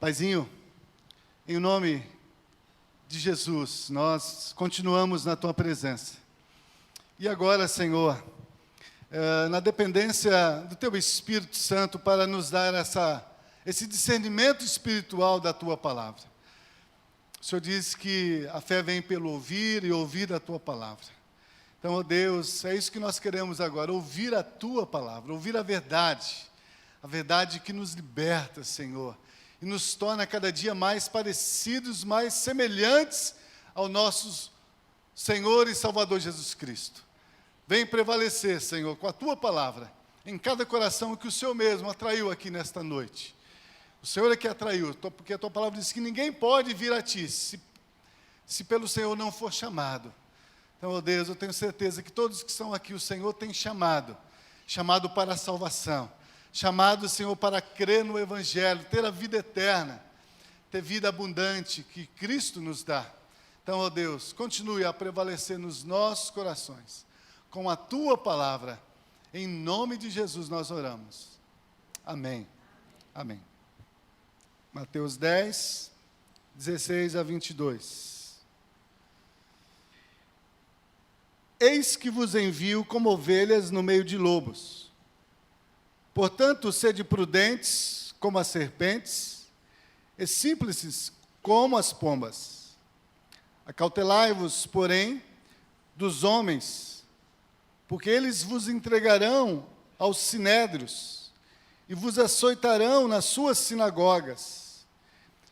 Paizinho, em nome de Jesus, nós continuamos na Tua presença. E agora, Senhor, na dependência do Teu Espírito Santo para nos dar esse discernimento espiritual da Tua palavra. O Senhor diz que a fé vem pelo ouvir e ouvir a Tua palavra. Então, ó Deus, é isso que nós queremos agora, ouvir a Tua palavra, ouvir a verdade que nos liberta, Senhor, e nos torna cada dia mais parecidos, mais semelhantes ao nosso Senhor e Salvador Jesus Cristo. Vem prevalecer, Senhor, com a Tua palavra, em cada coração que o Senhor mesmo atraiu aqui nesta noite. O Senhor é que atraiu, porque a Tua palavra diz que ninguém pode vir a Ti, se pelo Senhor não for chamado. Então, ó Deus, eu tenho certeza que todos que estão aqui, o Senhor tem chamado para a salvação, chamado, Senhor, para crer no Evangelho, ter a vida eterna, ter vida abundante que Cristo nos dá. Então, ó Deus, continue a prevalecer nos nossos corações, com a Tua palavra. Em nome de Jesus nós oramos. Amém. Amém. Mateus 10, 16 a 22. Eis que vos envio como ovelhas no meio de lobos. Portanto, sede prudentes como as serpentes, e simples como as pombas. Acautelai-vos, porém, dos homens, porque eles vos entregarão aos sinédrios, e vos açoitarão nas suas sinagogas,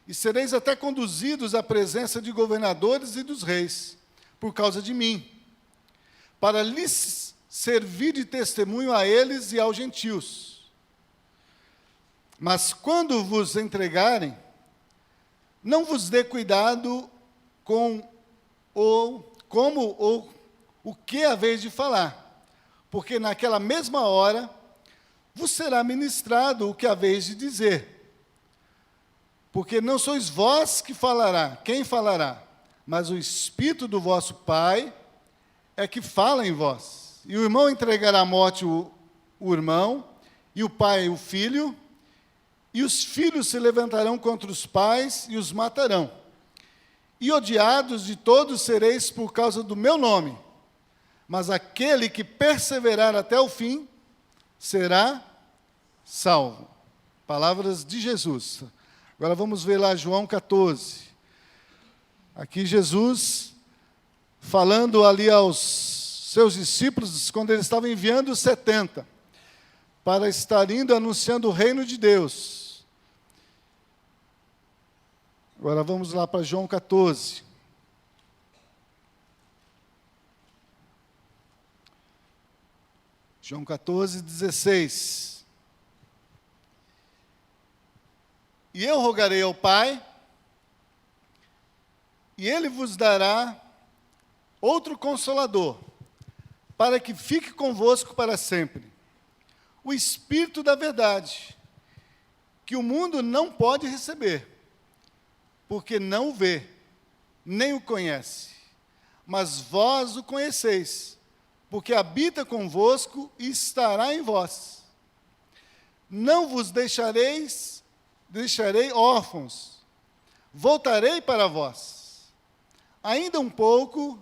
e sereis até conduzidos à presença de governadores e dos reis, por causa de mim, para lhes servir de testemunho a eles e aos gentios. Mas quando vos entregarem, não vos dê cuidado como ou o que haveis de falar, porque naquela mesma hora vos será ministrado o que haveis de dizer. Porque não sois vós que falará, quem falará, mas o Espírito do vosso Pai é que fala em vós. E o irmão entregará à morte o irmão, e o pai o filho, e os filhos se levantarão contra os pais e os matarão. E odiados de todos sereis por causa do meu nome. Mas aquele que perseverar até o fim será salvo. Palavras de Jesus. Agora vamos ver lá João 14. Aqui Jesus falando ali aos seus discípulos, quando ele estava enviando os 70, para estar indo anunciando o reino de Deus. Agora vamos lá para João 14. João 14, 16. E eu rogarei ao Pai, e Ele vos dará outro Consolador, para que fique convosco para sempre. O Espírito da verdade, que o mundo não pode receber, porque não o vê, nem o conhece. Mas vós o conheceis, porque habita convosco e estará em vós. Não vos deixarei órfãos, voltarei para vós. Ainda um pouco,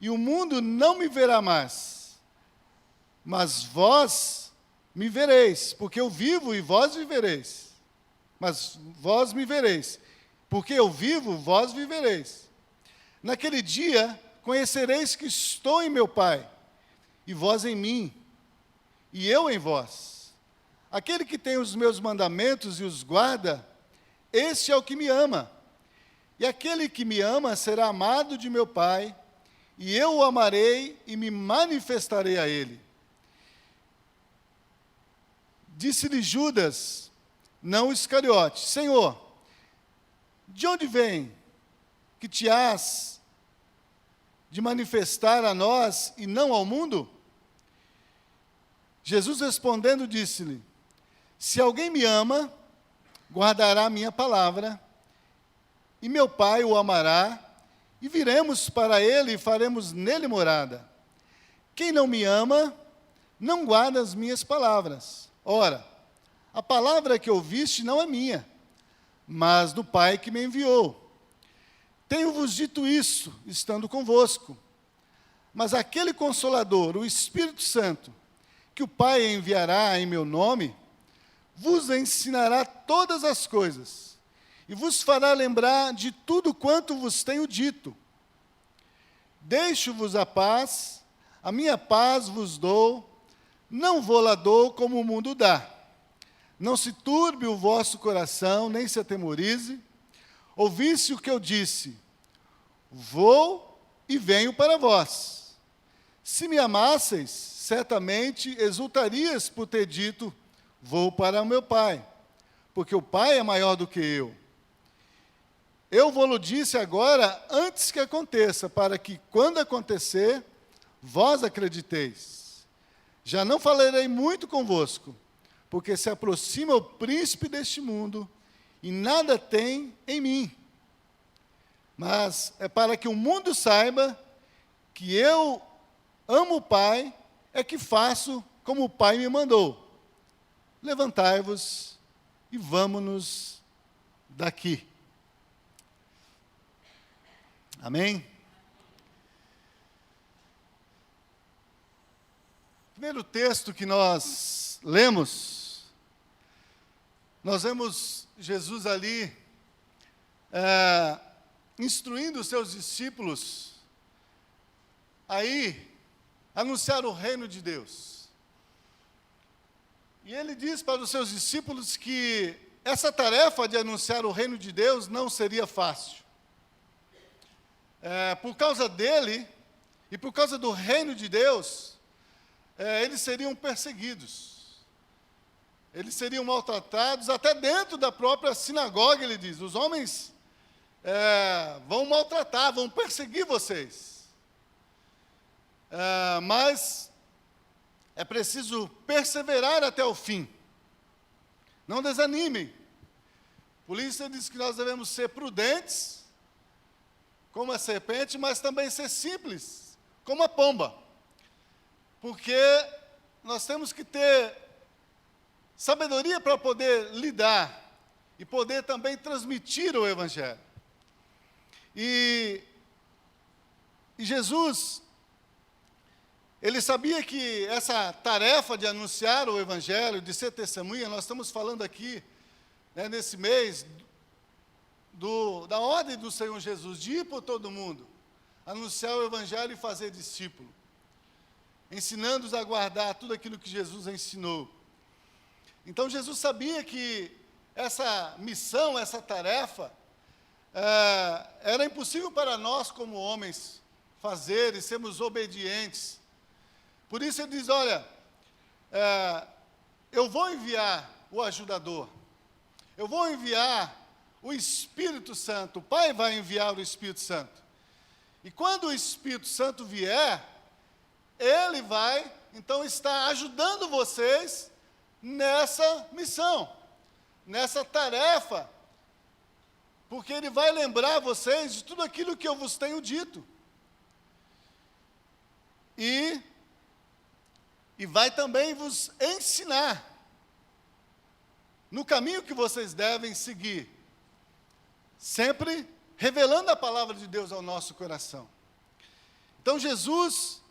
e o mundo não me verá mais, mas vós me vereis, porque eu vivo e vós vivereis. Mas vós me vereis, porque eu vivo, vós vivereis. Naquele dia, conhecereis que estou em meu Pai, e vós em mim, e eu em vós. Aquele que tem os meus mandamentos e os guarda, este é o que me ama. E aquele que me ama será amado de meu Pai, e eu o amarei e me manifestarei a ele. Disse-lhe Judas, não Iscariote, Senhor, de onde vem que te hás de manifestar a nós e não ao mundo? Jesus respondendo disse-lhe, se alguém me ama, guardará a minha palavra, e meu Pai o amará, e viremos para ele e faremos nele morada. Quem não me ama, não guarda as minhas palavras. Ora, a palavra que ouviste não é minha, mas do Pai que me enviou. Tenho-vos dito isso, estando convosco. Mas aquele Consolador, o Espírito Santo, que o Pai enviará em meu nome, vos ensinará todas as coisas, e vos fará lembrar de tudo quanto vos tenho dito. Deixo-vos a paz, a minha paz vos dou, não vou-la dou como o mundo dá. Não se turbe o vosso coração, nem se atemorize. Ouviste o que eu disse, vou e venho para vós. Se me amasseis, certamente exultarias por ter dito, vou para o meu Pai, porque o Pai é maior do que eu. Eu vou-lo disse agora, antes que aconteça, para que, quando acontecer, vós acrediteis. Já não falarei muito convosco, porque se aproxima o príncipe deste mundo, e nada tem em mim. Mas é para que o mundo saiba que eu amo o Pai, é que faço como o Pai me mandou. Levantai-vos e vamo-nos daqui. Amém? Primeiro texto que nós lemos, nós vemos Jesus ali instruindo os seus discípulos aí anunciar o reino de Deus. E ele diz para os seus discípulos que essa tarefa de anunciar o reino de Deus não seria fácil. Por causa dele e por causa do reino de Deus, eles seriam perseguidos. Eles seriam maltratados, até dentro da própria sinagoga, ele diz. Os homens vão maltratar, vão perseguir vocês. Mas é preciso perseverar até o fim. Não desanimem. Por isso ele diz que nós devemos ser prudentes, como a serpente, mas também ser simples, como a pomba. Porque nós temos que ter sabedoria para poder lidar e poder também transmitir o Evangelho. E Jesus, ele sabia que essa tarefa de anunciar o Evangelho, de ser testemunha, nós estamos falando aqui, nesse mês, da ordem do Senhor Jesus, de ir por todo mundo, anunciar o Evangelho e fazer discípulo, ensinando-os a guardar tudo aquilo que Jesus ensinou. Então, Jesus sabia que essa missão, essa tarefa, era impossível para nós, como homens, fazer e sermos obedientes. Por isso ele diz, olha, eu vou enviar o ajudador, eu vou enviar o Espírito Santo, o Pai vai enviar o Espírito Santo. E quando o Espírito Santo vier, ele vai, então, estar ajudando vocês nessa missão, nessa tarefa, porque ele vai lembrar vocês de tudo aquilo que eu vos tenho dito. E vai também vos ensinar no caminho que vocês devem seguir, sempre revelando a palavra de Deus ao nosso coração. Então Jesus,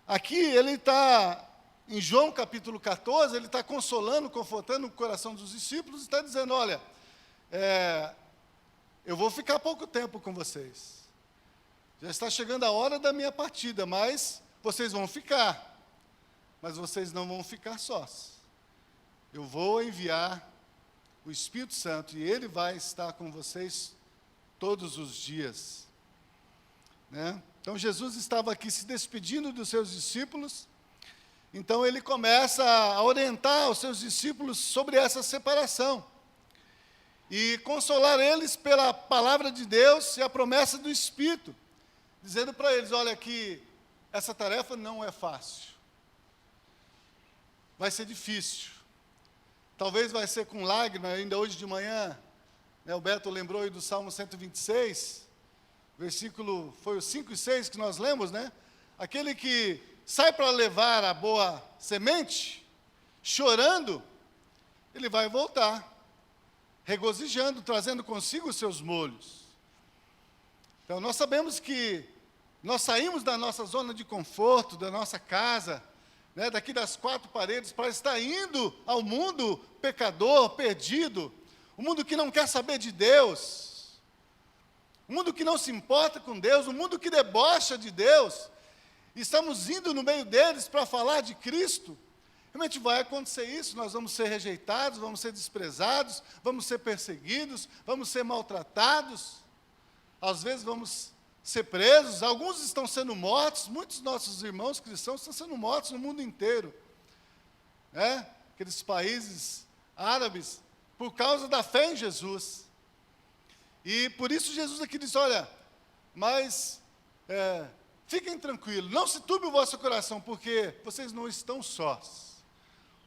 aqui ele está, em João capítulo 14, ele está consolando, confortando o coração dos discípulos, e está dizendo, olha, eu vou ficar pouco tempo com vocês. Já está chegando a hora da minha partida, mas vocês vão ficar. Mas vocês não vão ficar sós. Eu vou enviar o Espírito Santo e ele vai estar com vocês todos os dias. Então Jesus estava aqui se despedindo dos seus discípulos. Então ele começa a orientar os seus discípulos sobre essa separação. E consolar eles pela palavra de Deus e a promessa do Espírito. Dizendo para eles, olha, que essa tarefa não é fácil. Vai ser difícil. Talvez vai ser com lágrimas, ainda hoje de manhã, o Beto lembrou aí do Salmo 126, versículo, foi o 5 e 6 que nós lemos, Aquele que sai para levar a boa semente, chorando, ele vai voltar. regozijando, trazendo consigo os seus molhos. Então, nós sabemos que nós saímos da nossa zona de conforto, da nossa casa, né, daqui das quatro paredes, para estar indo ao mundo pecador, perdido, o mundo que não quer saber de Deus, o mundo que não se importa com Deus, o mundo que debocha de Deus. Estamos indo no meio deles para falar de Cristo. Realmente vai acontecer isso, nós vamos ser rejeitados, vamos ser desprezados, vamos ser perseguidos, vamos ser maltratados, às vezes vamos ser presos, alguns estão sendo mortos, muitos nossos irmãos cristãos estão sendo mortos no mundo inteiro, né? Aqueles países árabes, por causa da fé em Jesus. E por isso Jesus aqui diz, olha, mas fiquem tranquilos, não se turbe o vosso coração, porque vocês não estão sós.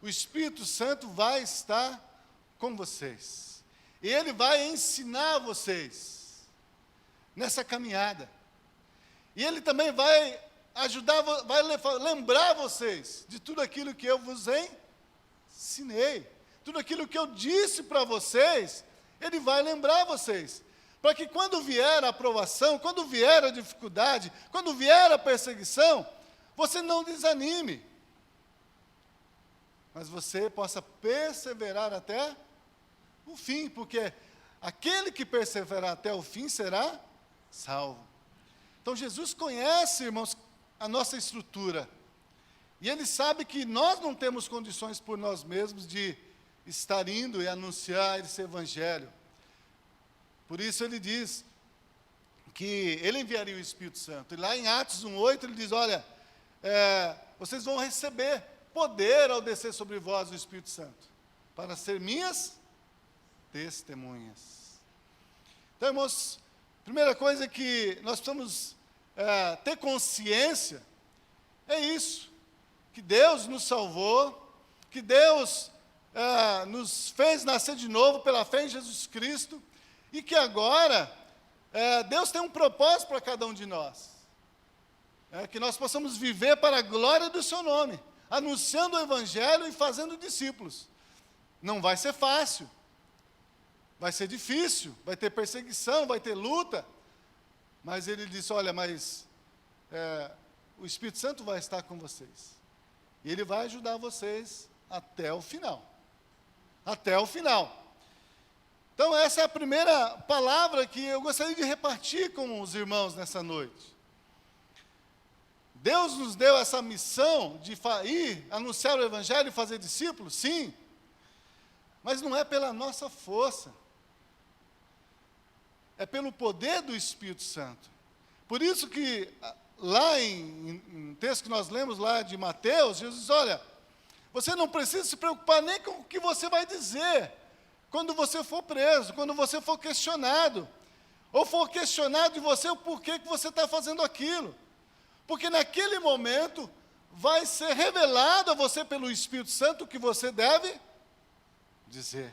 O Espírito Santo vai estar com vocês. E Ele vai ensinar vocês nessa caminhada. E Ele também vai ajudar, vai lembrar vocês de tudo aquilo que eu vos ensinei. Tudo aquilo que eu disse para vocês, Ele vai lembrar vocês. Para que quando vier a aprovação, quando vier a dificuldade, quando vier a perseguição, você não desanime. Mas você possa perseverar até o fim, porque aquele que perseverar até o fim será salvo. Então Jesus conhece, irmãos, a nossa estrutura. E Ele sabe que nós não temos condições por nós mesmos de estar indo e anunciar esse Evangelho. Por isso Ele diz que Ele enviaria o Espírito Santo. E lá em Atos 1:8 Ele diz, olha, vocês vão receber poder ao descer sobre vós o Espírito Santo, para ser minhas testemunhas. Então, irmãos, primeira coisa que nós precisamos ter consciência é isso, que Deus nos salvou, que Deus nos fez nascer de novo pela fé em Jesus Cristo, e que agora Deus tem um propósito para cada um de nós, que nós possamos viver para a glória do seu nome, anunciando o Evangelho e fazendo discípulos. Não vai ser fácil, vai ser difícil, vai ter perseguição, vai ter luta, mas Ele disse, olha, mas o Espírito Santo vai estar com vocês, e Ele vai ajudar vocês até o final, até o final. Então essa é a primeira palavra que eu gostaria de repartir com os irmãos nessa noite. Deus nos deu essa missão de ir anunciar o Evangelho e fazer discípulos, sim, mas não é pela nossa força, é pelo poder do Espírito Santo. Por isso que lá em um texto que nós lemos lá de Mateus, Jesus diz, olha, você não precisa se preocupar nem com o que você vai dizer quando você for preso, quando você for questionado, ou for questionado de você o porquê que você está fazendo aquilo. Porque naquele momento vai ser revelado a você pelo Espírito Santo o que você deve dizer.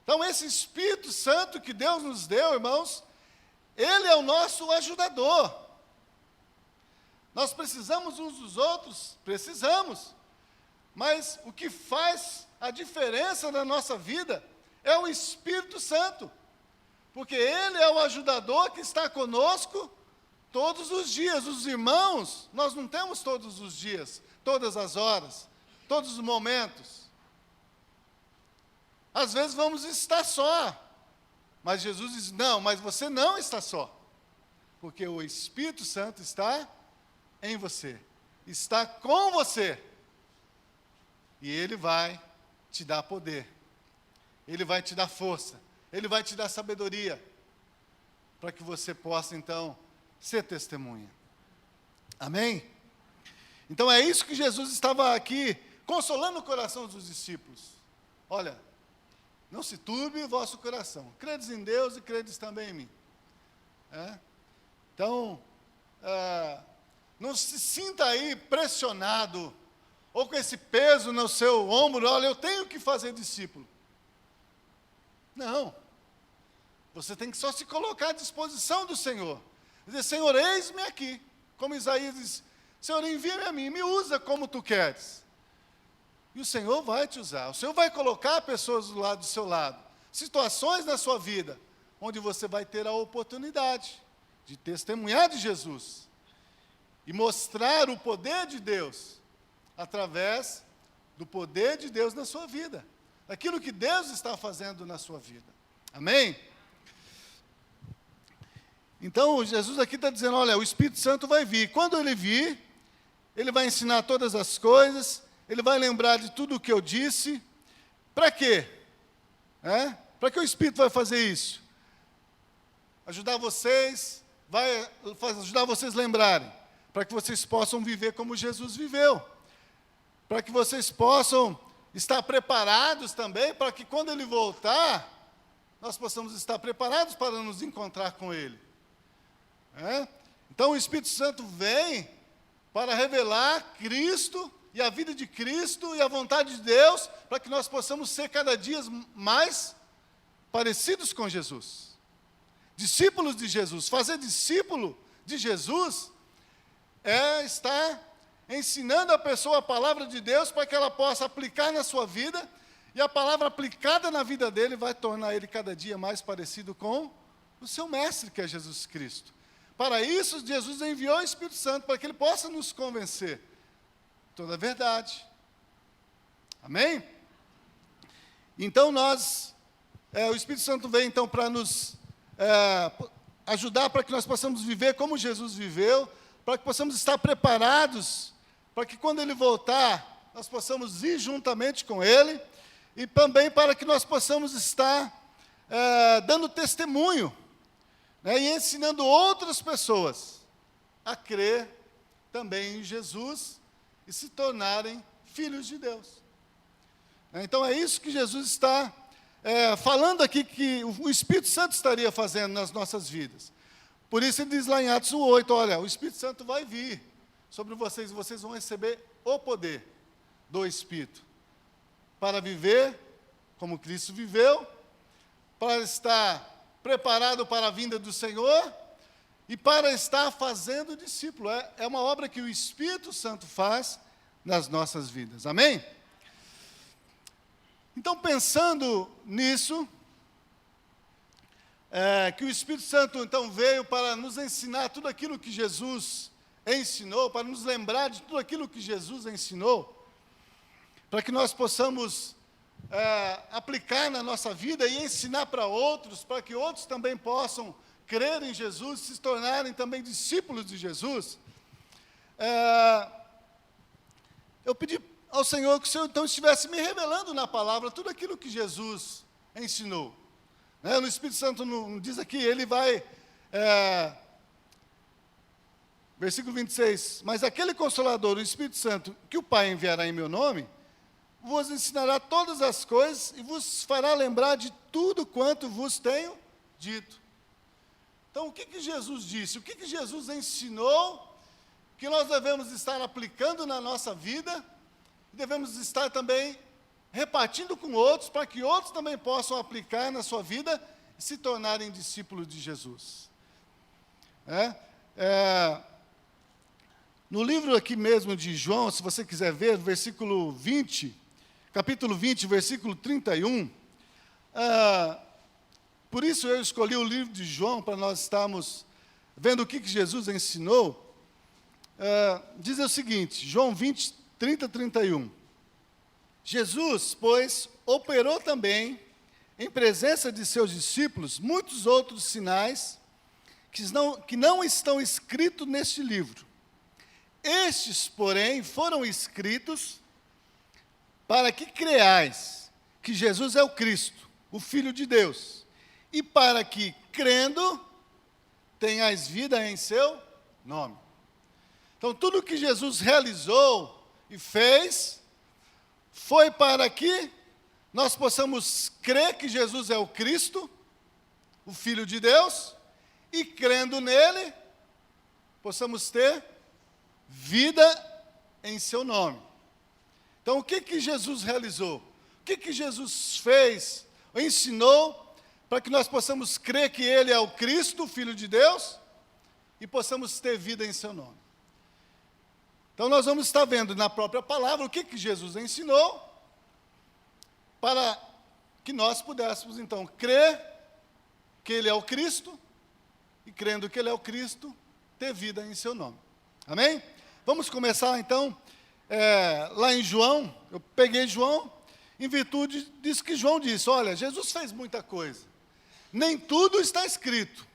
Então esse Espírito Santo que Deus nos deu, irmãos, Ele é o nosso ajudador. Nós precisamos uns dos outros? Precisamos. Mas o que faz a diferença na nossa vida é o Espírito Santo. Porque Ele é o ajudador que está conosco todos os dias. Os irmãos, nós não temos todos os dias, todas as horas, todos os momentos. Às vezes vamos estar só, mas Jesus diz, não, mas você não está só, porque o Espírito Santo está em você, está com você, e Ele vai te dar poder, Ele vai te dar força, Ele vai te dar sabedoria, para que você possa então ser testemunha. Amém? Então é isso que Jesus estava aqui, consolando o coração dos discípulos. Olha, não se turbe o vosso coração. Credes em Deus e credes também em mim. Então, não se sinta aí pressionado, ou com esse peso no seu ombro, olha, eu tenho que fazer discípulo. Não. Você tem que só se colocar à disposição do Senhor. Dizer, Senhor, eis-me aqui. Como Isaías diz, Senhor, envia-me a mim, me usa como tu queres. E o Senhor vai te usar. O Senhor vai colocar pessoas do seu lado. Situações na sua vida, onde você vai ter a oportunidade de testemunhar de Jesus. E mostrar o poder de Deus, através do poder de Deus na sua vida. Daquilo que Deus está fazendo na sua vida. Amém? Então, Jesus aqui está dizendo, olha, o Espírito Santo vai vir. Quando ele vir, ele vai ensinar todas as coisas, ele vai lembrar de tudo o que eu disse. Para quê? Para que o Espírito vai fazer isso? Ajudar vocês, vai ajudar vocês a lembrarem, para que vocês possam viver como Jesus viveu. Para que vocês possam estar preparados também, para que quando ele voltar, nós possamos estar preparados para nos encontrar com ele. Então o Espírito Santo vem para revelar Cristo e a vida de Cristo e a vontade de Deus, para que nós possamos ser cada dia mais parecidos com Jesus. Discípulos de Jesus. Fazer discípulo de Jesus é estar ensinando a pessoa a palavra de Deus para que ela possa aplicar na sua vida, e a palavra aplicada na vida dele vai tornar ele cada dia mais parecido com o seu mestre, que é Jesus Cristo. Para isso, Jesus enviou o Espírito Santo, para que ele possa nos convencer toda a verdade. Amém? Então o Espírito Santo vem então para nos ajudar, para que nós possamos viver como Jesus viveu, para que possamos estar preparados, para que quando ele voltar, nós possamos ir juntamente com ele, e também para que nós possamos estar dando testemunho, e ensinando outras pessoas a crer também em Jesus e se tornarem filhos de Deus. Então é isso que Jesus está falando aqui, que o Espírito Santo estaria fazendo nas nossas vidas. Por isso ele diz lá em Atos 1:8, olha, o Espírito Santo vai vir sobre vocês, e vocês vão receber o poder do Espírito, para viver como Cristo viveu, para estar preparado para a vinda do Senhor, e para estar fazendo discípulo. É uma obra que o Espírito Santo faz nas nossas vidas. Amém? Então, pensando nisso, que o Espírito Santo, então, veio para nos ensinar tudo aquilo que Jesus ensinou, para nos lembrar de tudo aquilo que Jesus ensinou, para que nós possamos aplicar na nossa vida e ensinar para outros, para que outros também possam crer em Jesus, se tornarem também discípulos de Jesus. Eu pedi ao Senhor que o Senhor então estivesse me revelando na palavra tudo aquilo que Jesus ensinou. O Espírito Santo não diz aqui, ele vai, versículo 26, mas aquele Consolador, o Espírito Santo, que o Pai enviará em meu nome, vos ensinará todas as coisas e vos fará lembrar de tudo quanto vos tenho dito. Então, o que Jesus disse? O que Jesus ensinou que nós devemos estar aplicando na nossa vida, e devemos estar também repartindo com outros, para que outros também possam aplicar na sua vida e se tornarem discípulos de Jesus. No livro aqui mesmo de João, se você quiser ver, versículo 20, capítulo 20, versículo 31, por isso eu escolhi o livro de João, para nós estarmos vendo o que Jesus ensinou. Diz o seguinte, João 20, 30, 31. Jesus, pois, operou também, em presença de seus discípulos, muitos outros sinais que não estão escritos neste livro. Estes, porém, foram escritos para que creais que Jesus é o Cristo, o Filho de Deus, e para que, crendo, tenhais vida em seu nome. Então, tudo que Jesus realizou e fez, foi para que nós possamos crer que Jesus é o Cristo, o Filho de Deus, e crendo nele, possamos ter vida em seu nome. Então, o que Jesus realizou? O que Jesus fez, ensinou, para que nós possamos crer que ele é o Cristo, o Filho de Deus, e possamos ter vida em seu nome. Então, nós vamos estar vendo na própria palavra o que Jesus ensinou, para que nós pudéssemos, então, crer que Ele é o Cristo, e crendo que Ele é o Cristo, ter vida em seu nome. Amém? Vamos começar, então, lá em João. Eu peguei João, em virtude disso que João disse. Olha, Jesus fez muita coisa. Nem tudo está escrito.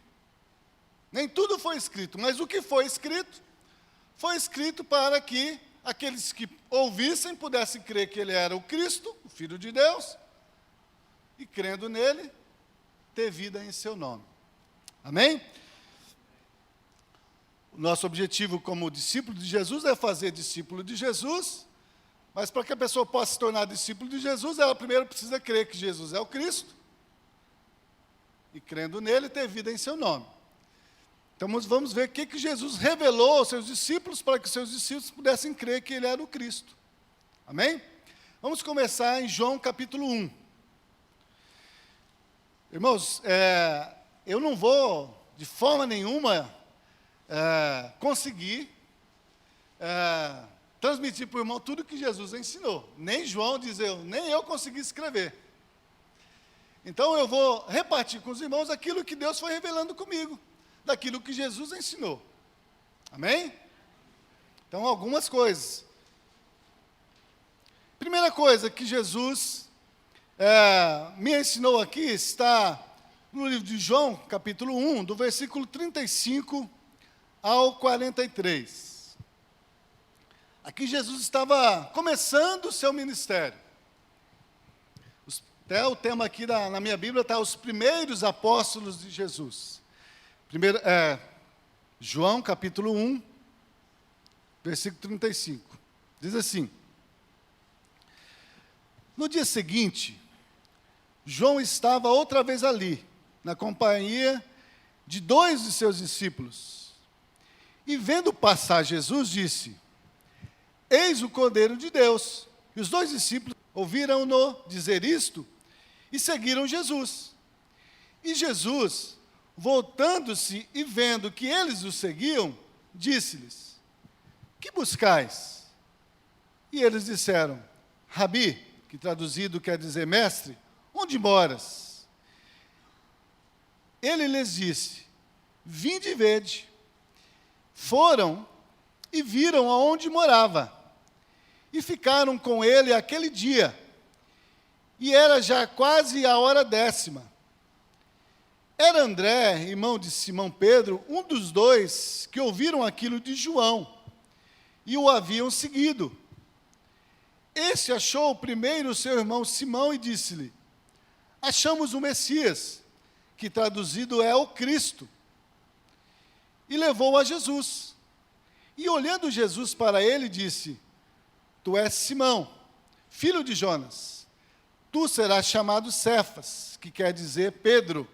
Nem tudo foi escrito, mas o que foi escrito para que aqueles que ouvissem pudessem crer que Ele era o Cristo, o Filho de Deus, e crendo nele, ter vida em seu nome. Amém? O nosso objetivo como discípulo de Jesus é fazer discípulo de Jesus, mas para que a pessoa possa se tornar discípulo de Jesus, ela primeiro precisa crer que Jesus é o Cristo, e crendo nele, ter vida em seu nome. Então, vamos ver o que Jesus revelou aos seus discípulos, para que os seus discípulos pudessem crer que Ele era o Cristo. Amém? Vamos começar em João capítulo 1. Irmãos, eu não vou, de forma nenhuma, conseguir transmitir para o irmão tudo que Jesus ensinou. Nem João diz nem eu consegui escrever. Então, eu vou repartir com os irmãos aquilo que Deus foi revelando comigo, daquilo que Jesus ensinou. Amém? Então, algumas coisas. Primeira coisa que Jesus me ensinou aqui está no livro de João, capítulo 1, do versículo 35 ao 43. Aqui Jesus estava começando o seu ministério. Até o tema aqui na minha Bíblia está os primeiros apóstolos de Jesus. Primeiro, João, capítulo 1, versículo 35. Diz assim: no dia seguinte, João estava outra vez ali, na companhia de 2 de seus discípulos. E vendo passar Jesus, disse: eis o Cordeiro de Deus. E os 2 discípulos ouviram-no dizer isto e seguiram Jesus. E Jesus, voltando-se e vendo que eles o seguiam, disse-lhes: que buscais? E eles disseram: Rabi, que traduzido quer dizer mestre, onde moras? Ele lhes disse: vinde e vede. Foram e viram aonde morava, e ficaram com ele aquele dia, e era já quase a hora 10ª. Era André, irmão de Simão Pedro, um dos 2 que ouviram aquilo de João, e o haviam seguido. Este achou primeiro seu irmão Simão e disse-lhe: achamos o Messias, que traduzido é o Cristo. E levou a Jesus. E olhando Jesus para ele, disse: tu és Simão, filho de Jonas. Tu serás chamado Cefas, que quer dizer Pedro.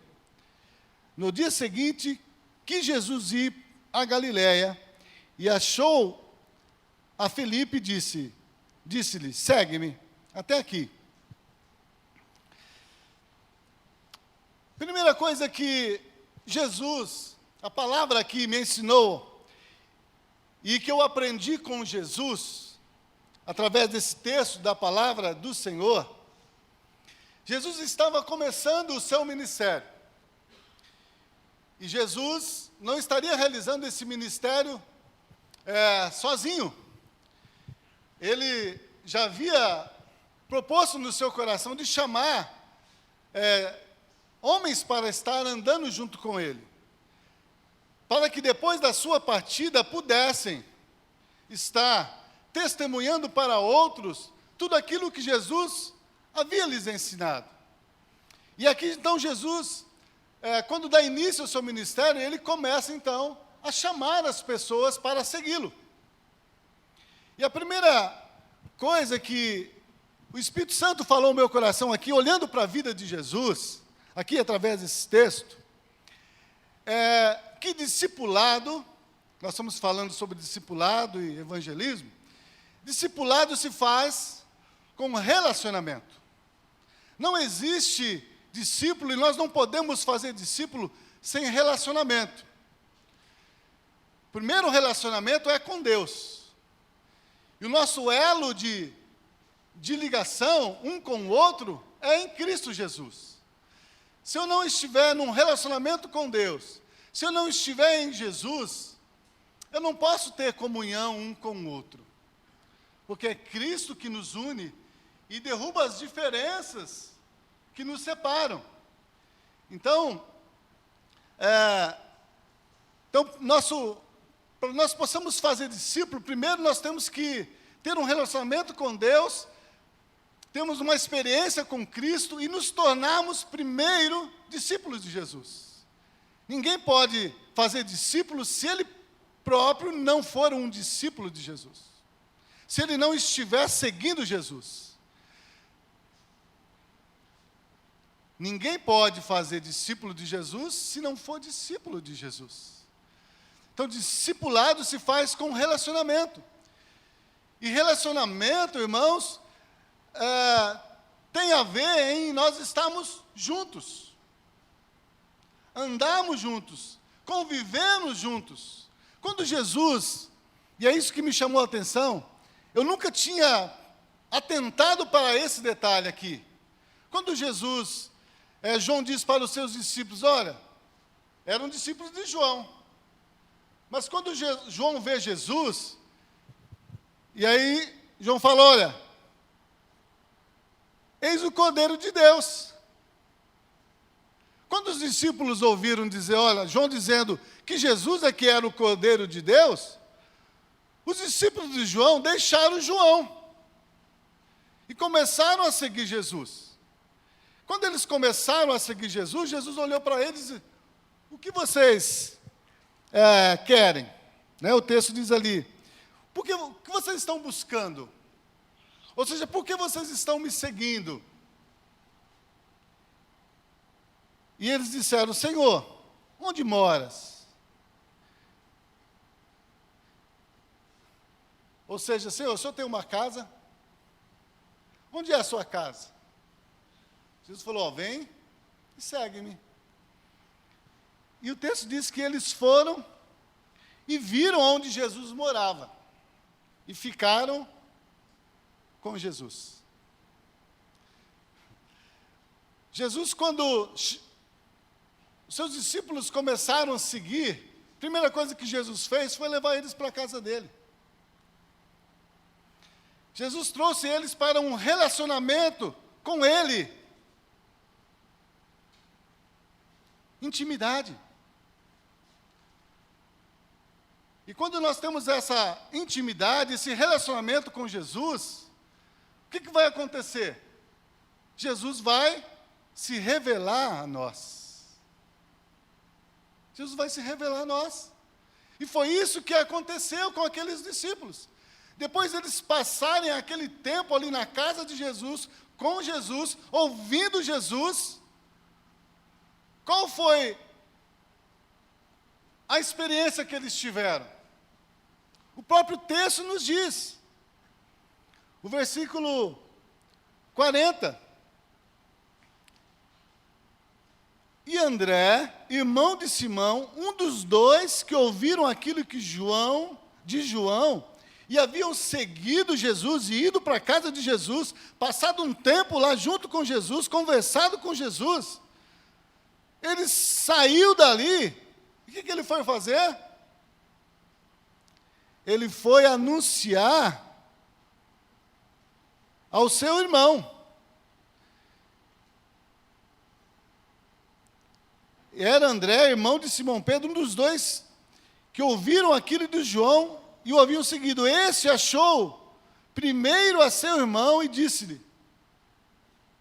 No dia seguinte, quis Jesus ir a Galiléia, e achou a Filipe e disse-lhe: segue-me até aqui. Primeira coisa que Jesus, a palavra aqui me ensinou, e que eu aprendi com Jesus, através desse texto da palavra do Senhor, Jesus estava começando o seu ministério. E Jesus não estaria realizando esse ministério sozinho. Ele já havia proposto no seu coração de chamar homens para estar andando junto com ele, para que depois da sua partida pudessem estar testemunhando para outros tudo aquilo que Jesus havia lhes ensinado. E aqui então Jesus, quando dá início ao seu ministério, ele começa então a chamar as pessoas para segui-lo. E a primeira coisa que o Espírito Santo falou ao meu coração aqui, olhando para a vida de Jesus, aqui através desse texto, que discipulado, nós estamos falando sobre discipulado e evangelismo, discipulado se faz com relacionamento. Não existe discípulo, e nós não podemos fazer discípulo sem relacionamento. O primeiro relacionamento é com Deus. E o nosso elo de de ligação um com o outro é em Cristo Jesus. Se eu não estiver num relacionamento com Deus, se eu não estiver em Jesus, eu não posso ter comunhão um com o outro. Porque é Cristo que nos une e derruba as diferenças que nos separam. Então, para nós possamos fazer discípulo, primeiro nós temos que ter um relacionamento com Deus, temos uma experiência com Cristo e nos tornarmos primeiro discípulos de Jesus. Ninguém pode fazer discípulo se ele próprio não for um discípulo de Jesus. Se ele não estiver seguindo Jesus. Ninguém pode fazer discípulo de Jesus se não for discípulo de Jesus. Então, discipulado se faz com relacionamento. E relacionamento, irmãos, tem a ver em nós estarmos juntos. Andarmos juntos, convivemos juntos. Quando Jesus, e é isso que me chamou a atenção, eu nunca tinha atentado para esse detalhe aqui. Quando Jesus, João diz para os seus discípulos, olha, eram discípulos de João. Mas quando João vê Jesus, e aí João fala, olha, eis o Cordeiro de Deus. Quando os discípulos ouviram dizer, olha, João dizendo que Jesus é que era o Cordeiro de Deus, os discípulos de João deixaram João e começaram a seguir Jesus. Quando eles começaram a seguir Jesus, Jesus olhou para eles e disse, o que vocês querem? Né, o texto diz ali, o que vocês estão buscando? Ou seja, por que vocês estão me seguindo? E eles disseram, Senhor, onde moras? Ou seja, Senhor, o Senhor tem uma casa? Onde é a sua casa? Jesus falou, vem e segue-me. E o texto diz que eles foram e viram onde Jesus morava. E ficaram com Jesus. Jesus, quando seus discípulos começaram a seguir, a primeira coisa que Jesus fez foi levar eles para a casa dele. Jesus trouxe eles para um relacionamento com ele. Intimidade. E quando nós temos essa intimidade, esse relacionamento com Jesus, o que vai acontecer? Jesus vai se revelar a nós. Jesus vai se revelar a nós. E foi isso que aconteceu com aqueles discípulos. Depois eles passarem aquele tempo ali na casa de Jesus, com Jesus, ouvindo Jesus, qual foi a experiência que eles tiveram? O próprio texto nos diz. O versículo 40. E André, irmão de Simão, um dos dois que ouviram aquilo que João, e haviam seguido Jesus e ido para a casa de Jesus, passado um tempo lá junto com Jesus, conversado com Jesus, ele saiu dali, e o que ele foi fazer? Ele foi anunciar ao seu irmão. Era André, irmão de Simão Pedro, um dos dois que ouviram aquilo de João e o haviam seguido. Esse achou primeiro a seu irmão e disse-lhe.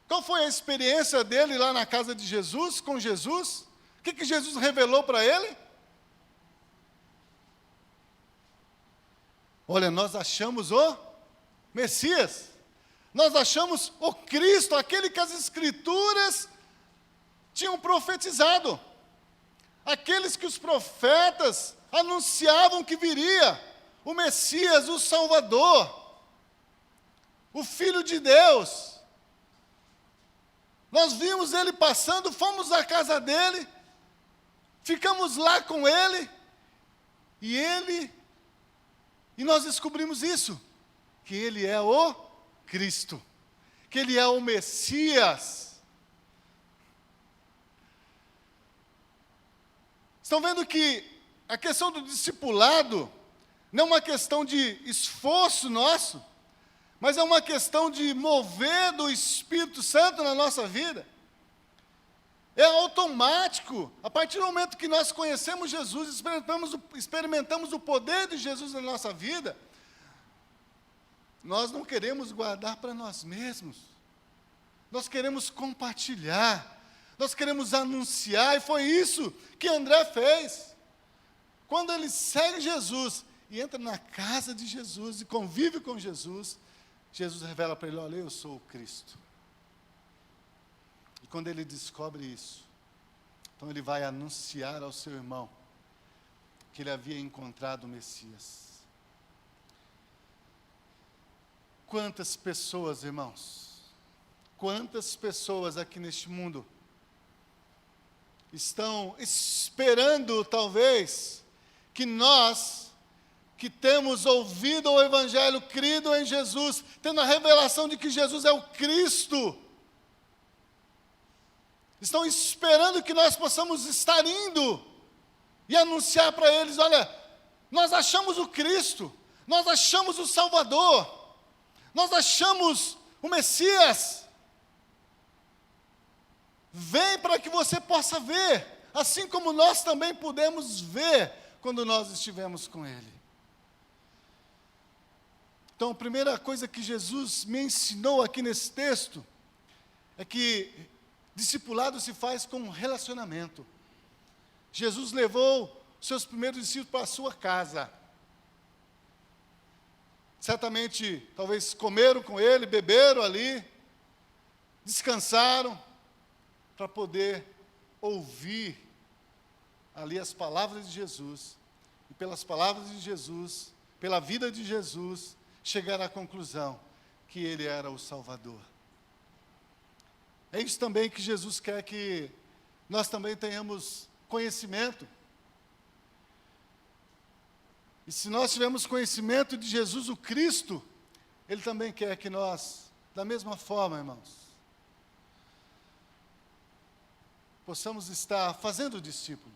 Qual foi a experiência dele lá na casa de Jesus, com Jesus? O que Jesus revelou para ele? Olha, nós achamos o Messias. Nós achamos o Cristo, aquele que as Escrituras tinham profetizado. Aqueles que os profetas anunciavam que viria. O Messias, o Salvador. O Filho de Deus. Nós vimos ele passando, fomos à casa dele, ficamos lá com ele, e nós descobrimos isso, que ele é o Cristo. que Ele é o Messias. Estão vendo que a questão do discipulado não é uma questão de esforço nosso, mas é uma questão de mover do Espírito Santo na nossa vida. É automático. A partir do momento que nós conhecemos Jesus, experimentamos o poder de Jesus na nossa vida, nós não queremos guardar para nós mesmos. Nós queremos compartilhar. Nós queremos anunciar. E foi isso que André fez. Quando ele segue Jesus e entra na casa de Jesus e convive com Jesus, Jesus revela para ele: olha, eu sou o Cristo. E quando ele descobre isso, então ele vai anunciar ao seu irmão que ele havia encontrado o Messias. Quantas pessoas, irmãos, quantas pessoas aqui neste mundo estão esperando, talvez, que nós, que temos ouvido o Evangelho, crido em Jesus, tendo a revelação de que Jesus é o Cristo, estão esperando que nós possamos estar indo e anunciar para eles: olha, nós achamos o Cristo, nós achamos o Salvador, nós achamos o Messias. Vem para que você possa ver, assim como nós também pudemos ver quando nós estivemos com Ele. Então, a primeira coisa que Jesus me ensinou aqui nesse texto é que discipulado se faz com relacionamento. Jesus levou seus primeiros discípulos para a sua casa. Certamente, talvez comeram com ele, beberam ali, descansaram, para poder ouvir ali as palavras de Jesus, e pelas palavras de Jesus, pela vida de Jesus, chegar à conclusão que Ele era o Salvador. É isso também que Jesus quer que nós também tenhamos conhecimento. E se nós tivermos conhecimento de Jesus o Cristo, Ele também quer que nós, da mesma forma, irmãos, possamos estar fazendo discípulo.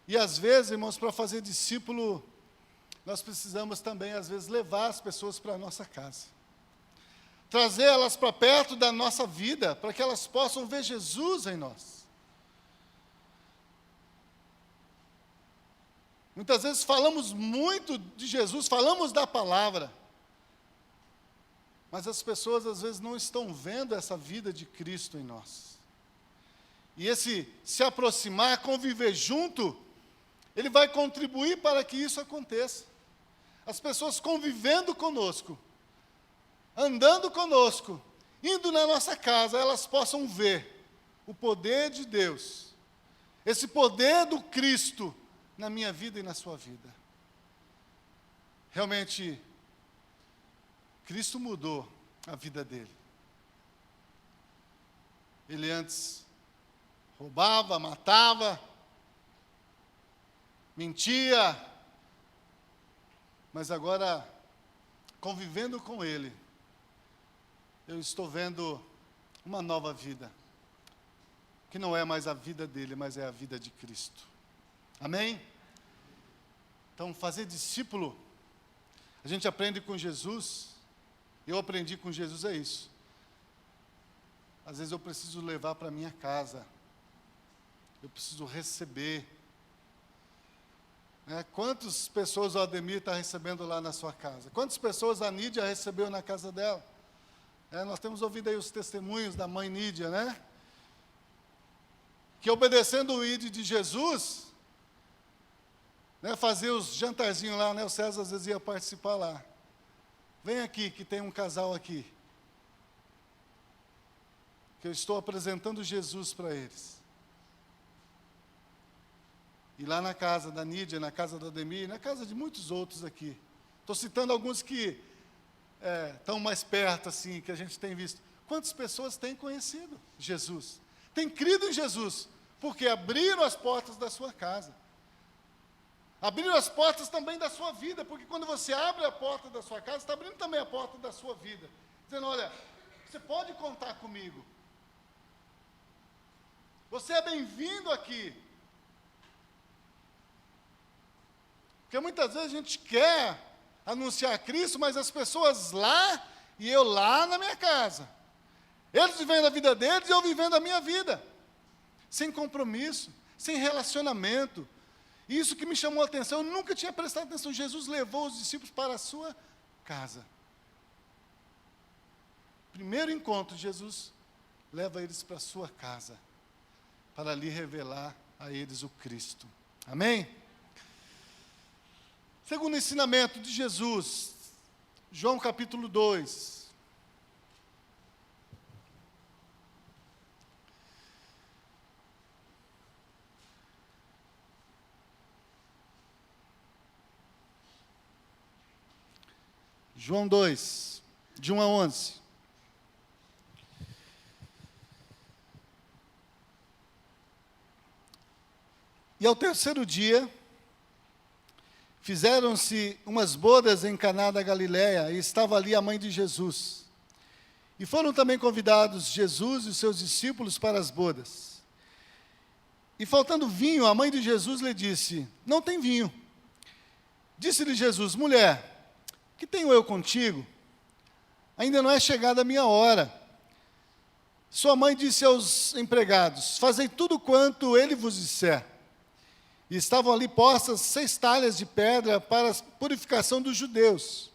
E às vezes, irmãos, para fazer discípulo, nós precisamos também, às vezes, levar as pessoas para a nossa casa. Trazer elas para perto da nossa vida, para que elas possam ver Jesus em nós. Muitas vezes falamos muito de Jesus, falamos da palavra, mas as pessoas às vezes não estão vendo essa vida de Cristo em nós. E esse se aproximar, conviver junto, ele vai contribuir para que isso aconteça. As pessoas convivendo conosco, andando conosco, indo na nossa casa, elas possam ver o poder de Deus, esse poder do Cristo na minha vida e na sua vida. Realmente, Cristo mudou a vida dele. Ele antes roubava, matava, mentia, mas agora, convivendo com Ele, eu estou vendo uma nova vida, que não é mais a vida dele, mas é a vida de Cristo. Amém? Então, fazer discípulo, a gente aprende com Jesus, eu aprendi com Jesus, é isso. Às vezes eu preciso levar para minha casa, eu preciso receber. Quantas pessoas o Ademir está recebendo lá na sua casa? Quantas pessoas a Nídia recebeu na casa dela? Nós temos ouvido aí os testemunhos da mãe Nídia, né? Que obedecendo o ID de Jesus, fazia os jantarzinhos lá, o César às vezes ia participar lá. Vem aqui, que tem um casal aqui, que eu estou apresentando Jesus para eles. E lá na casa da Nídia, na casa do Ademir, na casa de muitos outros aqui. Estou citando alguns que estão mais perto, assim, que a gente tem visto. Quantas pessoas têm conhecido Jesus? Têm crido em Jesus, porque abriram as portas da sua casa. Abriram as portas também da sua vida, porque quando você abre a porta da sua casa, está abrindo também a porta da sua vida. Dizendo, olha, Você pode contar comigo. Você é bem-vindo aqui. Porque muitas vezes a gente quer anunciar Cristo, mas as pessoas lá e eu lá na minha casa. Eles vivendo a vida deles e eu vivendo a minha vida. Sem compromisso, sem relacionamento. Isso que me chamou a atenção, eu nunca tinha prestado atenção. Jesus levou os discípulos para a sua casa. Primeiro encontro, Jesus leva eles para a sua casa, para ali revelar a eles o Cristo. Amém? Segundo ensinamento de Jesus, João capítulo 2. João 2, de 1 a 11. E ao terceiro dia, fizeram-se umas bodas em Caná da Galileia, e estava ali a mãe de Jesus. E foram também convidados Jesus e os seus discípulos para as bodas. E faltando vinho, a mãe de Jesus lhe disse: não tem vinho. Disse-lhe Jesus: mulher, que tenho eu contigo? Ainda não é chegada a minha hora. Sua mãe disse aos empregados: fazei tudo quanto ele vos disser. E estavam ali postas 6 talhas de pedra para a purificação dos judeus.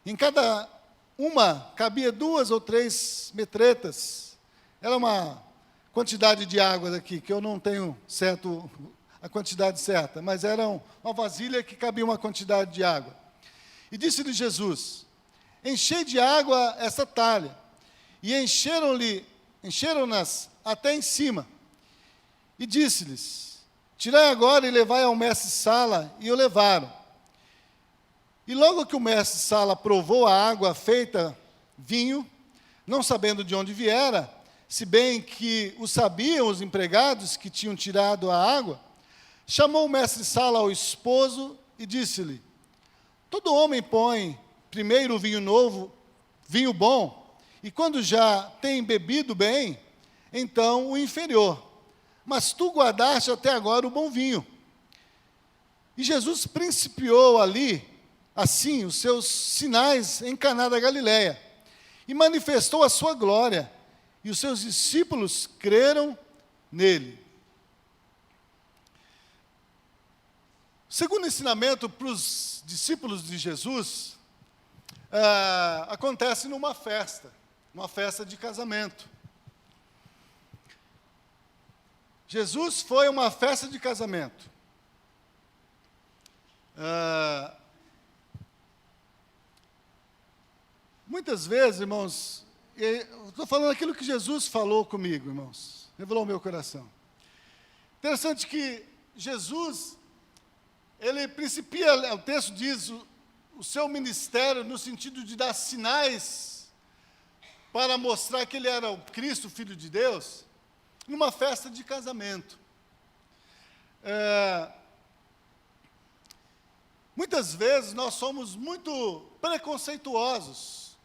Em cada uma cabia 2 ou 3 metretas. Era uma quantidade de água daqui, que eu não tenho certo a quantidade certa, mas era uma vasilha que cabia uma quantidade de água. E disse-lhe Jesus: enchei de água essa talha. E encheram-nas até em cima. E disse-lhes: tirai agora e levai ao mestre-sala. E o levaram. E logo que o mestre-sala provou a água feita vinho, não sabendo de onde viera, se bem que o sabiam os empregados que tinham tirado a água, chamou o mestre-sala ao esposo e disse-lhe: todo homem põe primeiro o vinho novo, vinho bom, e quando já tem bebido bem, então o inferior. Mas tu guardaste até agora o bom vinho. E Jesus principiou ali, assim, os seus sinais em Caná da Galileia, e manifestou a sua glória, e os seus discípulos creram nele. O segundo ensinamento para os discípulos de Jesus acontece numa festa de casamento. Jesus foi a uma festa de casamento. Muitas vezes, irmãos, estou falando aquilo que Jesus falou comigo, irmãos, revelou o meu coração. Interessante que Jesus, ele principia, o texto diz, o seu ministério no sentido de dar sinais para mostrar que ele era o Cristo, o Filho de Deus, numa festa de casamento. Muitas vezes nós somos muito preconceituosos.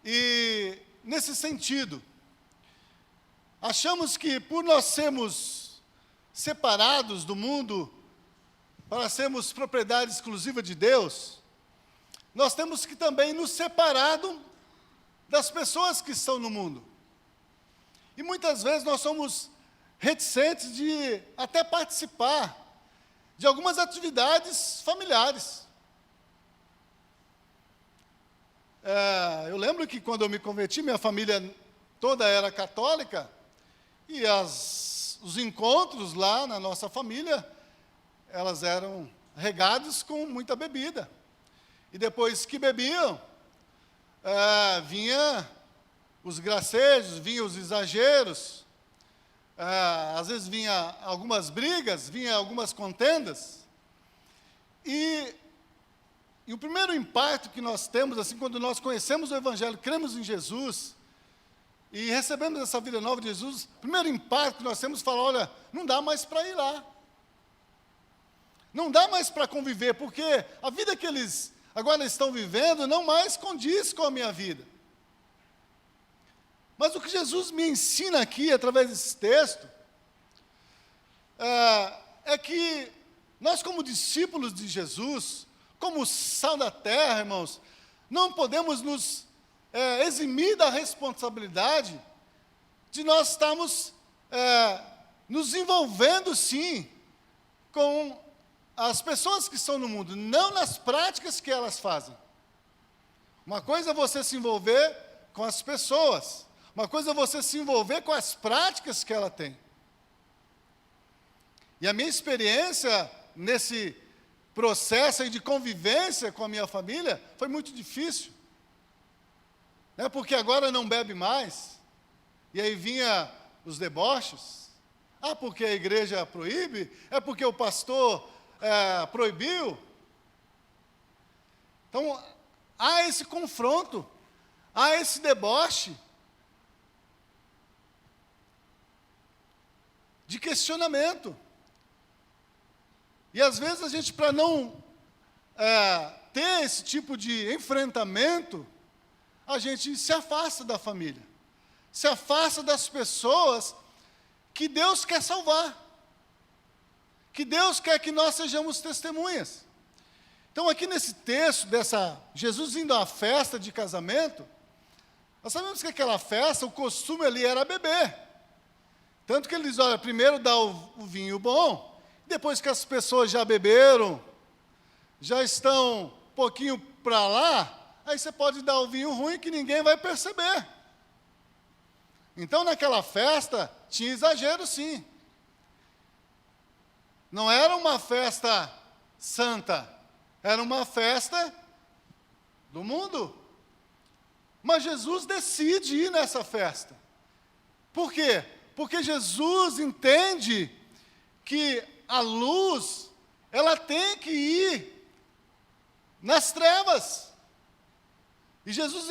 E, nesse sentido, achamos que por nós sermos separados do mundo, para sermos propriedade exclusiva de Deus, nós temos que também nos separar das pessoas que estão no mundo. E muitas vezes nós somos reticentes de até participar de algumas atividades familiares. Eu lembro que quando eu me converti, minha família toda era católica, e os encontros lá na nossa família, elas eram regadas com muita bebida. E depois que bebiam, vinha os gracejos, vinha os exageros, às vezes vinha algumas brigas, vinha algumas contendas. E o primeiro impacto que nós temos, assim, quando nós conhecemos o Evangelho, cremos em Jesus, e recebemos essa vida nova de Jesus, o primeiro impacto que nós temos é falar: olha, não dá mais para ir lá. Não dá mais para conviver, porque a vida que eles agora estão vivendo não mais condiz com a minha vida. Mas o que Jesus me ensina aqui, através desse texto, é que nós, como discípulos de Jesus, como sal da terra, irmãos, não podemos nos eximir da responsabilidade de nós estarmos nos envolvendo, sim, com as pessoas que estão no mundo, não nas práticas que elas fazem. Uma coisa é você se envolver com as pessoas, uma coisa é você se envolver com as práticas que ela tem. E a minha experiência nesse processo aí de convivência com a minha família foi muito difícil. Porque agora não bebe mais, e aí vinha os deboches. Porque a igreja proíbe? É porque o pastor proibiu? Então, há esse confronto, há esse deboche de questionamento. E às vezes a gente, para não ter esse tipo de enfrentamento, a gente se afasta da família, se afasta das pessoas que Deus quer salvar, que Deus quer que nós sejamos testemunhas. Então, aqui nesse texto, Jesus indo à festa de casamento, nós sabemos que aquela festa, o costume ali era beber. Tanto que ele diz, olha, primeiro dá o vinho bom, depois que as pessoas já beberam, já estão um pouquinho para lá, aí você pode dar o vinho ruim que ninguém vai perceber. Então, naquela festa, tinha exagero, sim. Não era uma festa santa, era uma festa do mundo. Mas Jesus decide ir nessa festa. Por quê? Porque Jesus entende que a luz, ela tem que ir nas trevas. E Jesus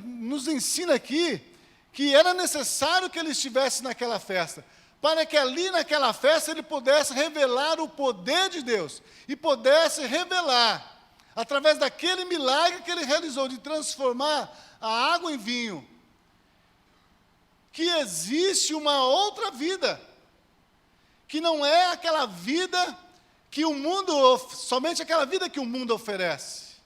nos ensina aqui que era necessário que ele estivesse naquela festa, para que ali naquela festa ele pudesse revelar o poder de Deus, e pudesse revelar, através daquele milagre que ele realizou, de transformar a água em vinho, que existe uma outra vida, que não é aquela vida que o mundo, somente aquela vida que o mundo oferece.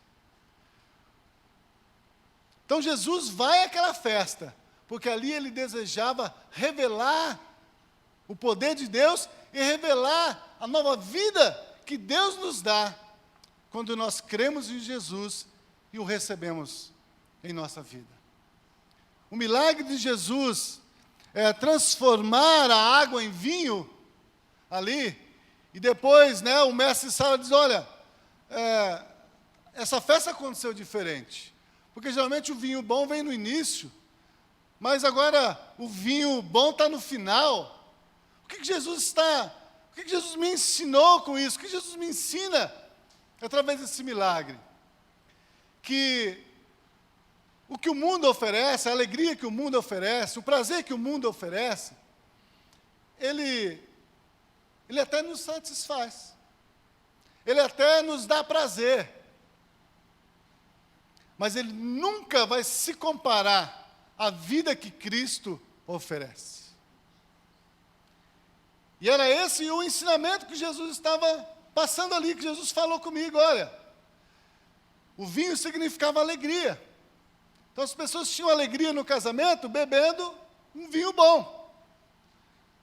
Então Jesus vai àquela festa, porque ali ele desejava revelar o poder de Deus e revelar a nova vida que Deus nos dá quando nós cremos em Jesus e o recebemos em nossa vida. O milagre de Jesus é transformar a água em vinho ali, e depois, o mestre Sala diz, olha, essa festa aconteceu diferente, porque geralmente o vinho bom vem no início, mas agora o vinho bom está no final. O que Jesus me ensinou com isso? O que Jesus me ensina através desse milagre? Que o que o mundo oferece, a alegria que o mundo oferece, o prazer que o mundo oferece, ele até nos satisfaz. Ele até nos dá prazer. Mas ele nunca vai se comparar à vida que Cristo oferece. E era esse o ensinamento que Jesus estava passando ali, que Jesus falou comigo, olha, o vinho significava alegria. Então as pessoas tinham alegria no casamento bebendo um vinho bom.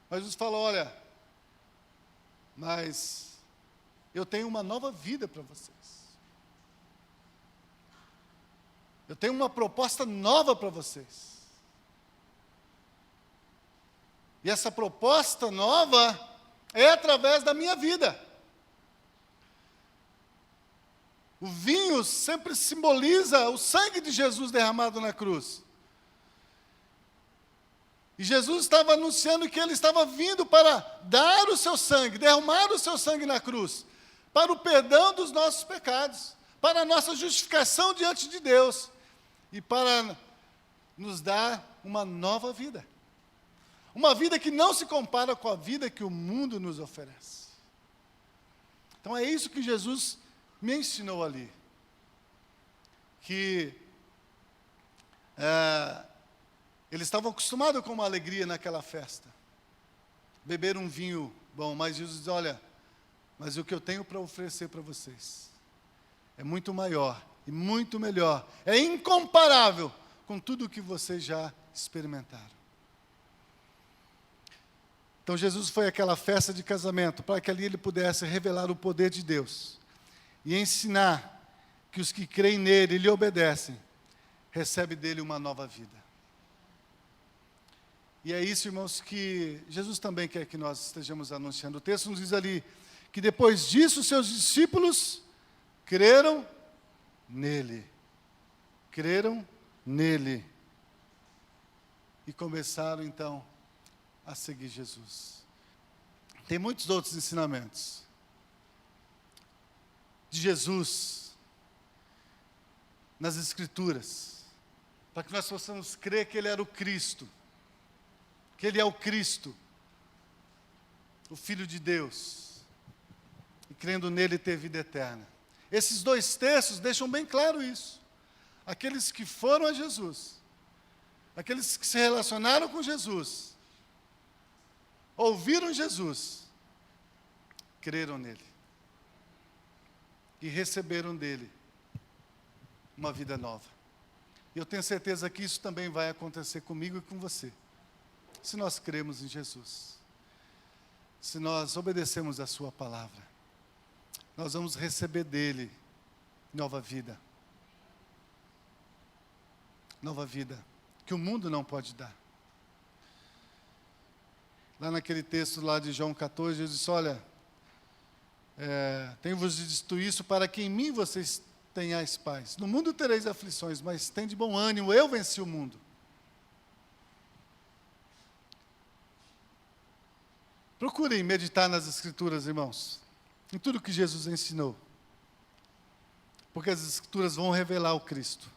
Mas Jesus falou, olha, mas eu tenho uma nova vida para vocês. Eu tenho uma proposta nova para vocês. E essa proposta nova é através da minha vida. O vinho sempre simboliza o sangue de Jesus derramado na cruz. E Jesus estava anunciando que ele estava vindo para dar o seu sangue, derramar o seu sangue na cruz, para o perdão dos nossos pecados, para a nossa justificação diante de Deus e para nos dar uma nova vida. Uma vida que não se compara com a vida que o mundo nos oferece. Então é isso que Jesus me ensinou ali. Que Eles estavam acostumados com uma alegria naquela festa. Beber um vinho bom, mas Jesus diz, olha, mas o que eu tenho para oferecer para vocês é muito maior e muito melhor. É incomparável com tudo o que vocês já experimentaram. Então Jesus foi àquela festa de casamento para que ali ele pudesse revelar o poder de Deus e ensinar que os que creem nele e lhe obedecem, recebem dele uma nova vida. E é isso, irmãos, que Jesus também quer que nós estejamos anunciando. O texto nos diz ali que depois disso seus discípulos creram nele. Creram nele. E começaram então a seguir Jesus. Tem muitos outros ensinamentos de Jesus nas Escrituras, para que nós possamos crer que ele era o Cristo, que ele é o Cristo, o Filho de Deus, e crendo nele ter vida eterna. Esses dois textos deixam bem claro isso. Aqueles que foram a Jesus, aqueles que se relacionaram com Jesus, ouviram Jesus, creram nele e receberam dele uma vida nova. E eu tenho certeza que isso também vai acontecer comigo e com você, se nós cremos em Jesus, se nós obedecemos a sua palavra, nós vamos receber dele nova vida que o mundo não pode dar. Lá naquele texto lá de João 14, Jesus disse, olha, tenho-vos dito isso para que em mim vocês tenhais paz. No mundo tereis aflições, mas tem de bom ânimo, eu venci o mundo. Procurem meditar nas Escrituras, irmãos, em tudo que Jesus ensinou. Porque as Escrituras vão revelar o Cristo,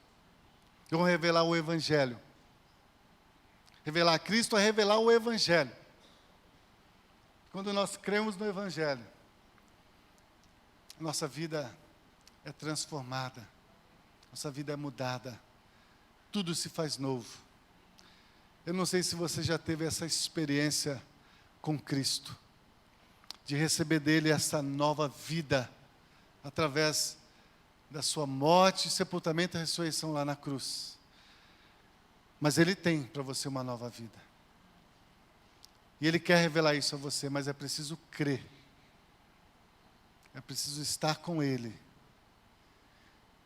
vão revelar o Evangelho. Revelar Cristo é revelar o Evangelho. Quando nós cremos no Evangelho, nossa vida é transformada, nossa vida é mudada, tudo se faz novo. Eu não sei se você já teve essa experiência com Cristo, de receber dele essa nova vida, através da sua morte, sepultamento e ressurreição lá na cruz. Mas ele tem para você uma nova vida. E ele quer revelar isso a você, mas é preciso crer. É preciso estar com ele.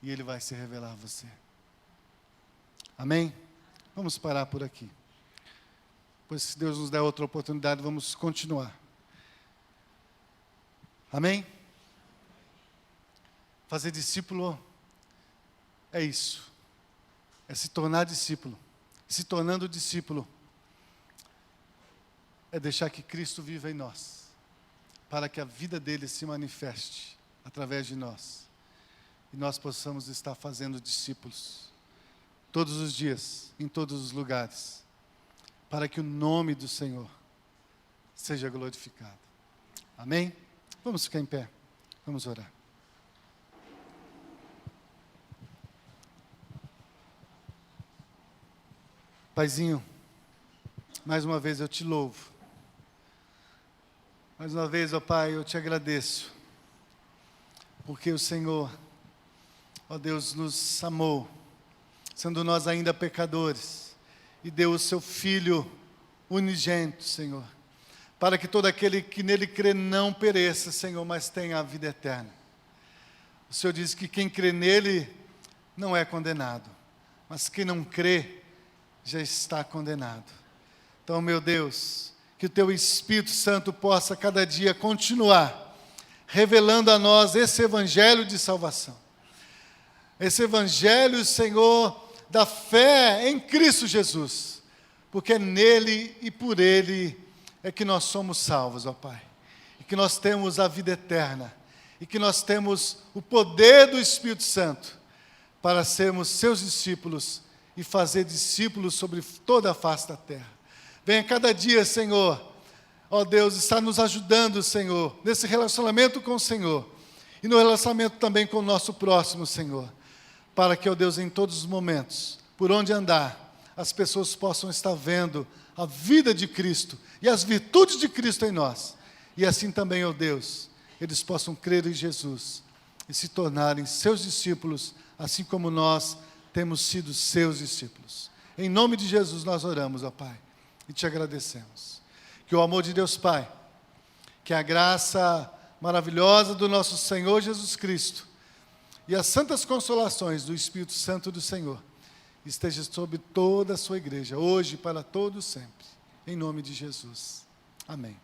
E ele vai se revelar a você. Amém? Vamos parar por aqui. Pois se Deus nos der outra oportunidade, vamos continuar. Amém? Fazer discípulo é isso. É se tornar discípulo. Se tornando discípulo, é deixar que Cristo viva em nós, para que a vida dele se manifeste através de nós. E nós possamos estar fazendo discípulos, todos os dias, em todos os lugares, para que o nome do Senhor seja glorificado. Amém? Vamos ficar em pé, vamos orar. Paizinho, mais uma vez eu te louvo. Mais uma vez, ó Pai, eu te agradeço. Porque o Senhor, ó Deus, nos amou, sendo nós ainda pecadores, e deu o seu Filho unigênito, Senhor, para que todo aquele que nele crê não pereça, Senhor, mas tenha a vida eterna. O Senhor diz que quem crê nele não é condenado, mas quem não crê já está condenado. Então, meu Deus, que o Teu Espírito Santo possa cada dia continuar revelando a nós esse Evangelho de salvação. Esse Evangelho, Senhor, da fé em Cristo Jesus. Porque é nele e por Ele é que nós somos salvos, ó Pai. E que nós temos a vida eterna. E que nós temos o poder do Espírito Santo para sermos Seus discípulos e fazer discípulos sobre toda a face da terra. Venha cada dia, Senhor, ó Deus, estar nos ajudando, Senhor, nesse relacionamento com o Senhor, e no relacionamento também com o nosso próximo, Senhor, para que, ó Deus, em todos os momentos, por onde andar, as pessoas possam estar vendo a vida de Cristo e as virtudes de Cristo em nós. E assim também, ó Deus, eles possam crer em Jesus e se tornarem seus discípulos, assim como nós temos sido seus discípulos. Em nome de Jesus nós oramos, ó Pai, e te agradecemos. Que o amor de Deus Pai, que a graça maravilhosa do nosso Senhor Jesus Cristo e as santas consolações do Espírito Santo do Senhor esteja sobre toda a sua igreja, hoje e para todos sempre. Em nome de Jesus. Amém.